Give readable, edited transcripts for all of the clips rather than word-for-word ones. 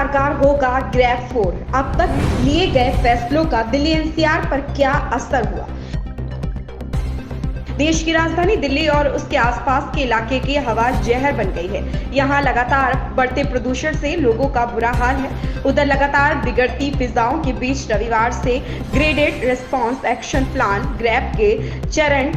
कारगर होगा ग्रैब 4। अब तक लिए गए फैसलों का दिल्ली एनसीआर पर क्या असर हुआ? देश की राजधानी दिल्ली और उसके आसपास के इलाके की हवा जहर बन गई है। यहाँ लगातार बढ़ते प्रदूषण से लोगों का बुरा हाल है। उधर लगातार बिगड़ती फिजाओं के बीच रविवार से graded response action plan grab के चरण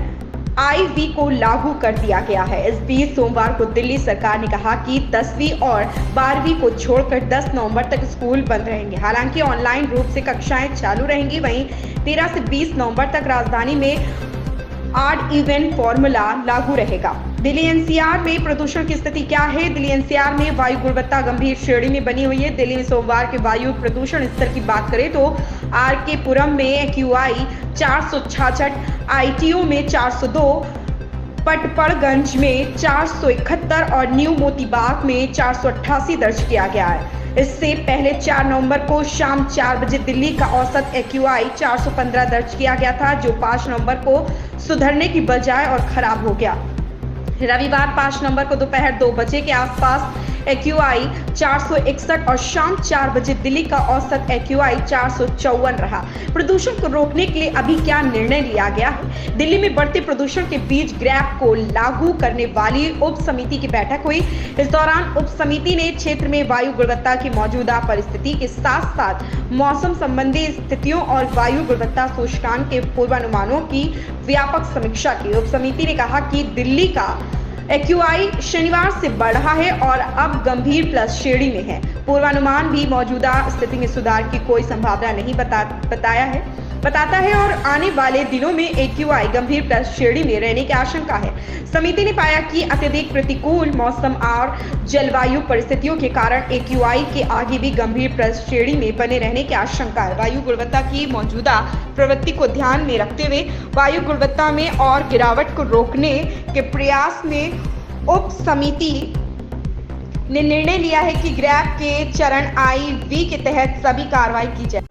IV को लागू कर दिया गया है। इस बीच सोमवार को दिल्ली सरकार ने कहा कि 10वीं और 12वीं को छोड़कर 10 नवंबर तक स्कूल बंद रहेंगे। हालांकि ऑनलाइन रूप से कक्षाएं चालू रहेंगी। वहीं 13 से 20 नवंबर तक राजधानी में ऑड इवन फॉर्मूला लागू रहेगा। दिल्ली एनसीआर में प्रदूषण की स्थिति क्या है? दिल्ली एनसीआर में वायु गुणवत्ता गंभीर श्रेणी में बनी हुई है। दिल्ली में सोमवार के वायु प्रदूषण स्तर की बात करें तो RK पुरम में AQI 466, ITO में 402, पटपड़गंज में 471 और न्यू मोतीबाग में 488 दर्ज किया गया है। इससे पहले 4 नवंबर को शाम 4 बजे दिल्ली का औसत AQI 415 दर्ज किया गया था, जो 5 नवंबर को सुधरने की बजाय और खराब हो गया। रविवार 5 नवंबर को दोपहर 2 बजे के आसपास AQI 461 और शाम 4 बजे दिल्ली का औसत AQI 454 रहा। प्रदूषण को रोकने के लिए अभी क्या निर्णय लिया गया है? दिल्ली में बढ़ते प्रदूषण के बीच ग्रैब को लागू करने वाली उप समिति की बैठक हुई। इस दौरान उप समिति ने क्षेत्र में वायु गुणवत्ता की मौजूदा परिस्थिति के साथ साथ मौसम संबंधी स्थितियों और वायु गुणवत्ता सूचकांक के पूर्वानुमानों की व्यापक समीक्षा की। उप समिति ने कहा कि दिल्ली का AQI शनिवार से बढ़ा है और अब गंभीर प्लस श्रेणी में है। पूर्वानुमान भी मौजूदा स्थिति में सुधार की कोई संभावना नहीं बताता है और आने वाले दिनों में AQI गंभीर प्लस श्रेणी में रहने की आशंका है। समिति ने पाया कि अत्यधिक प्रतिकूल मौसम और जलवायु परिस्थितियों के कारण AQI के आगे भी गंभीर प्लस श्रेणी में बने रहने की आशंका है। वायु गुणवत्ता की मौजूदा प्रवृत्ति को ध्यान में रखते हुए वायु गुणवत्ता में और गिरावट को रोकने के प्रयास में उप समिति ने निर्णय लिया है कि ग्रैब के चरण IV के तहत सभी कार्रवाई की जाए।